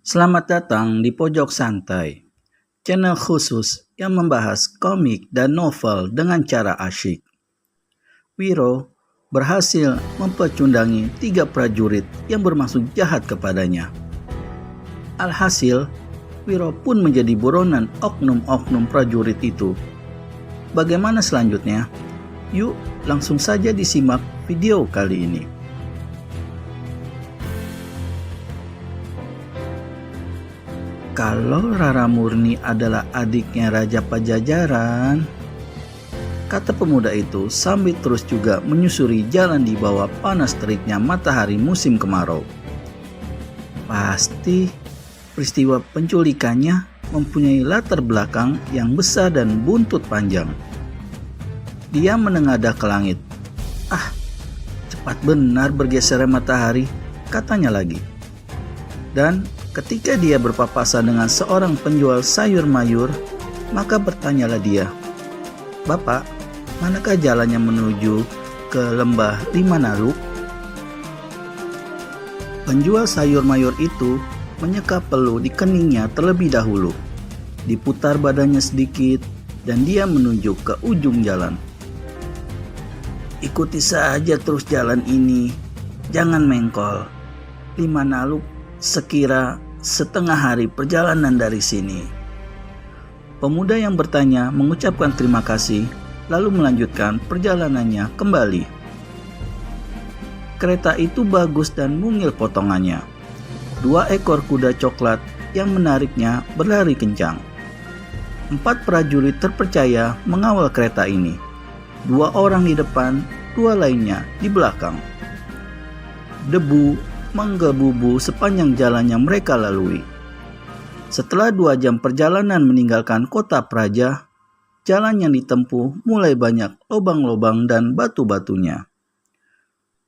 Selamat datang di Pojok Santai, channel khusus yang membahas komik dan novel dengan cara asyik. Wiro berhasil mempecundangi 3 prajurit yang bermaksud jahat kepadanya. Alhasil, Wiro pun menjadi buronan oknum-oknum prajurit itu. Bagaimana selanjutnya? Yuk langsung saja disimak video kali ini. Kalau Rara Murni adalah adiknya Raja Pajajaran, kata pemuda itu sambil terus juga menyusuri jalan di bawah panas teriknya matahari musim kemarau. Pasti peristiwa penculikannya mempunyai latar belakang yang besar dan buntut panjang. Dia menengadah ke langit. Cepat benar bergesernya matahari, katanya lagi. Dan ketika dia berpapasan dengan seorang penjual sayur mayur, maka bertanyalah dia, "Bapak, manakah jalannya menuju ke lembah Limanaluk?" Penjual sayur mayur itu menyeka peluh di keningnya terlebih dahulu, diputar badannya sedikit, dan dia menunjuk ke ujung jalan. "Ikuti saja terus jalan ini, jangan mengkol. Limanaluk sekira setengah hari perjalanan dari sini." Pemuda yang bertanya mengucapkan terima kasih, lalu melanjutkan perjalanannya kembali. Kereta itu bagus dan mungil potongannya. 2 ekor kuda coklat yang menariknya berlari kencang. 4 prajurit terpercaya mengawal kereta ini. 2 orang di depan, 2 lainnya di belakang. Debu menggebu-gebu sepanjang jalan yang mereka lalui. Setelah 2 jam perjalanan meninggalkan kota Praja, jalan yang ditempuh mulai banyak lubang-lubang dan batu-batunya.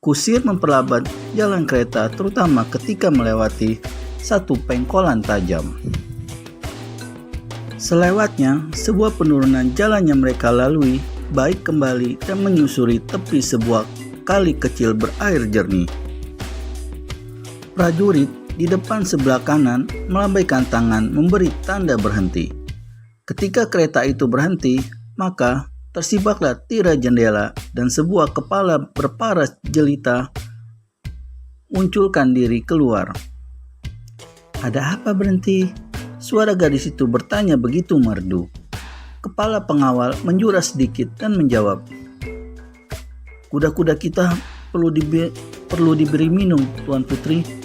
Kusir memperlambat jalan kereta terutama ketika melewati satu pengkolan tajam. Selewatnya, sebuah penurunan jalan yang mereka lalui baik kembali dan menyusuri tepi sebuah kali kecil berair jernih. Prajurit di depan sebelah kanan melambaikan tangan memberi tanda berhenti. Ketika kereta itu berhenti, maka tersibaklah tirai jendela dan sebuah kepala berparas jelita munculkan diri keluar. "Ada apa berhenti?" Suara gadis itu bertanya begitu merdu. Kepala pengawal menjura sedikit dan menjawab, "Kuda-kuda kita perlu diberi minum, Tuan Putri."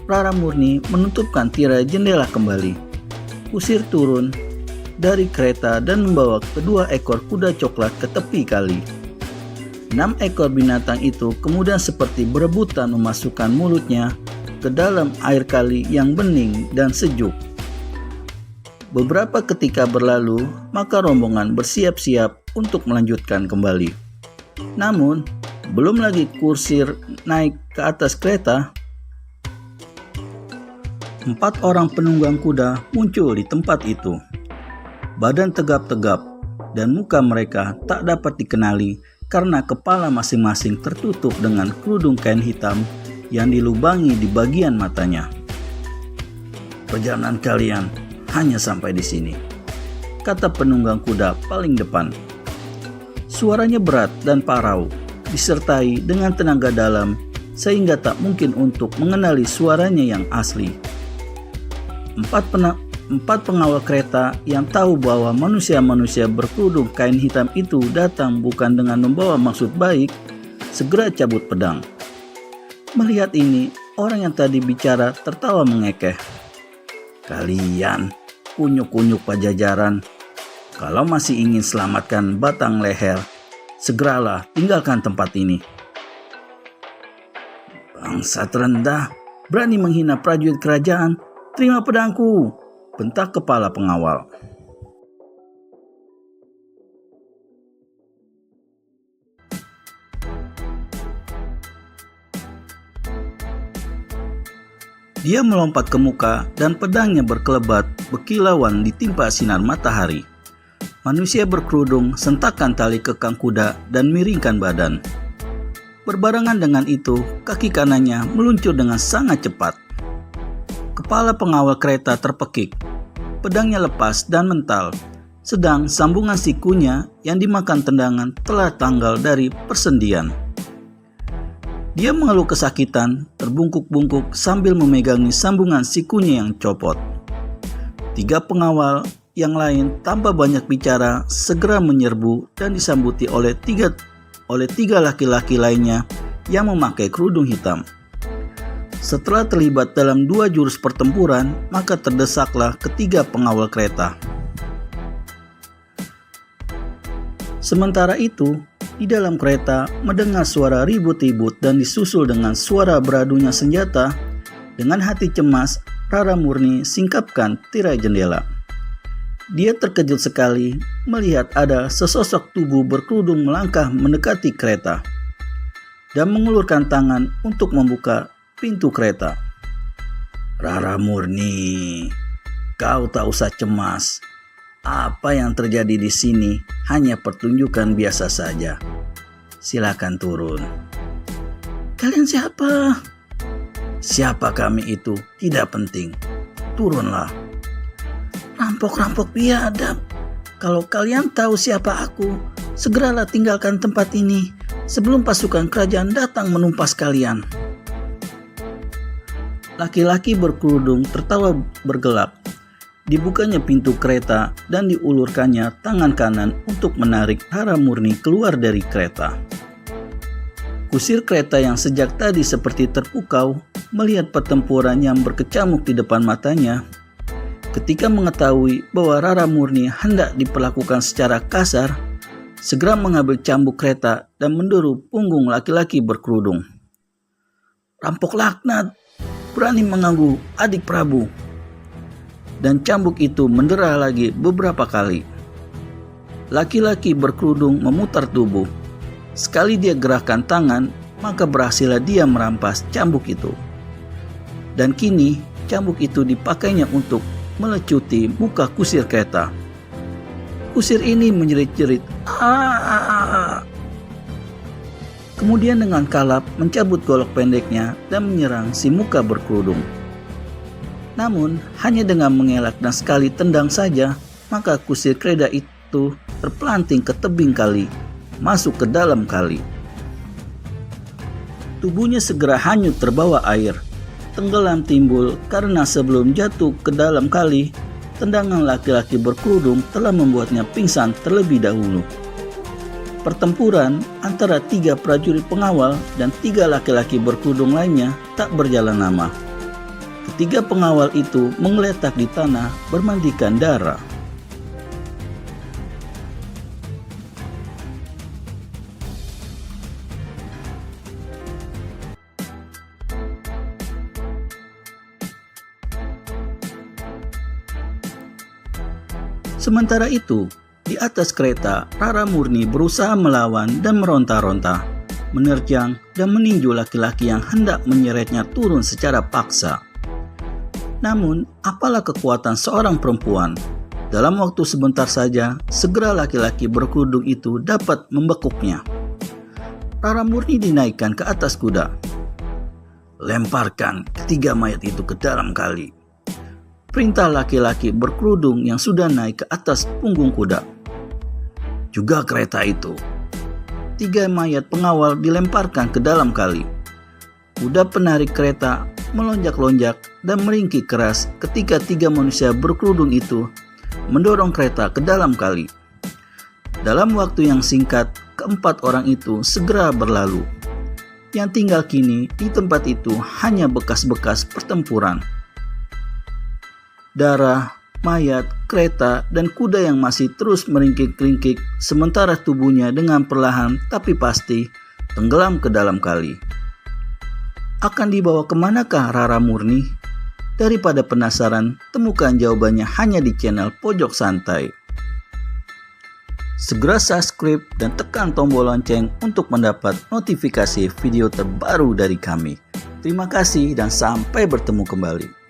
Rara Murni menutupkan tirai jendela kembali. Kusir turun dari kereta dan membawa kedua ekor kuda coklat ke tepi kali. 6 ekor binatang itu kemudian seperti berebutan memasukkan mulutnya ke dalam air kali yang bening dan sejuk. Beberapa ketika berlalu, maka rombongan bersiap-siap untuk melanjutkan kembali. Namun, belum lagi Kusir naik ke atas kereta, 4 orang penunggang kuda muncul di tempat itu. Badan tegap-tegap dan muka mereka tak dapat dikenali karena kepala masing-masing tertutup dengan kerudung kain hitam yang dilubangi di bagian matanya. "Perjalanan kalian hanya sampai di sini," kata penunggang kuda paling depan. Suaranya berat dan parau, disertai dengan tenaga dalam sehingga tak mungkin untuk mengenali suaranya yang asli. 4 pengawal kereta yang tahu bahwa manusia-manusia berkerudung kain hitam itu datang bukan dengan membawa maksud baik, segera cabut pedang. Melihat ini, orang yang tadi bicara tertawa mengekeh. "Kalian kunyuk-kunyuk Pajajaran, kalau masih ingin selamatkan batang leher, segeralah tinggalkan tempat ini." "Bangsat rendah, berani menghina prajurit kerajaan, terima pedangku," bentak kepala pengawal. Dia melompat ke muka dan pedangnya berkelebat berkilauan ditimpa sinar matahari. Manusia berkerudung sentakkan tali kekang kuda dan miringkan badan. Berbarengan dengan itu, kaki kanannya meluncur dengan sangat cepat. Kepala pengawal kereta terpekik, pedangnya lepas dan mental, sedang sambungan sikunya yang dimakan tendangan telah tanggal dari persendian. Dia mengeluh kesakitan, terbungkuk-bungkuk sambil memegangi sambungan sikunya yang copot. 3 pengawal yang lain tanpa banyak bicara segera menyerbu dan disambuti oleh tiga laki-laki lainnya yang memakai kerudung hitam. Setelah terlibat dalam 2 jurus pertempuran, maka terdesaklah ketiga pengawal kereta. Sementara itu, di dalam kereta mendengar suara ribut-ribut dan disusul dengan suara beradunya senjata. Dengan hati cemas, Rara Murni singkapkan tirai jendela. Dia terkejut sekali melihat ada sesosok tubuh berkerudung melangkah mendekati kereta dan mengulurkan tangan untuk membuka pintu kereta. "Rara Murni, kau tak usah cemas. Apa yang terjadi di sini hanya pertunjukan biasa saja. Silakan turun." "Kalian siapa?" "Siapa kami itu tidak penting. Turunlah." "Rampok-rampok biadab. Kalau kalian tahu siapa aku, segeralah tinggalkan tempat ini sebelum pasukan kerajaan datang menumpas kalian." Laki-laki berkerudung tertawa bergelak. Dibukanya pintu kereta dan diulurkannya tangan kanan untuk menarik Rara Murni keluar dari kereta. Kusir kereta yang sejak tadi seperti terpukau melihat pertempuran yang berkecamuk di depan matanya. Ketika mengetahui bahwa Rara Murni hendak diperlakukan secara kasar, segera mengambil cambuk kereta dan mendorong punggung laki-laki berkerudung. "Rampok laknat, berani mengganggu adik Prabu." Dan cambuk itu mendera lagi beberapa kali. Laki-laki berkerudung memutar tubuh. Sekali dia gerakkan tangan, maka berhasillah dia merampas cambuk itu. Dan kini cambuk itu dipakainya untuk melecuti muka kusir kereta. Kusir ini menjerit-jerit, "Aaah!" Kemudian dengan kalap mencabut golok pendeknya dan menyerang si muka berkerudung. Namun, hanya dengan mengelak dan sekali tendang saja, maka kusir kereta itu terpelanting ke tebing kali, masuk ke dalam kali. Tubuhnya segera hanyut terbawa air, tenggelam timbul karena sebelum jatuh ke dalam kali, tendangan laki-laki berkerudung telah membuatnya pingsan terlebih dahulu. Pertempuran antara 3 prajurit pengawal dan 3 laki-laki berkerudung lainnya tak berjalan lama. Ketiga pengawal itu menggeletak di tanah bermandikan darah. Sementara itu, di atas kereta, Rara Murni berusaha melawan dan meronta-ronta, menerjang dan meninju laki-laki yang hendak menyeretnya turun secara paksa. Namun, apalah kekuatan seorang perempuan. Dalam waktu sebentar saja, segera laki-laki berkerudung itu dapat membekuknya. Rara Murni dinaikkan ke atas kuda. "Lemparkan ketiga mayat itu ke dalam kali," perintah laki-laki berkerudung yang sudah naik ke atas punggung kuda. "Juga kereta itu." 3 mayat pengawal dilemparkan ke dalam kali. Kuda penarik kereta melonjak-lonjak dan meringkik keras ketika 3 manusia berkerudung itu mendorong kereta ke dalam kali. Dalam waktu yang singkat, keempat orang itu segera berlalu. Yang tinggal kini di tempat itu hanya bekas-bekas pertempuran. Darah, mayat, kereta, dan kuda yang masih terus meringkik-ringkik sementara tubuhnya dengan perlahan tapi pasti tenggelam ke dalam kali. Akan dibawa kemanakah Rara Murni? Daripada penasaran, temukan jawabannya hanya di channel Pojok Santai. Segera subscribe dan tekan tombol lonceng untuk mendapat notifikasi video terbaru dari kami. Terima kasih dan sampai bertemu kembali.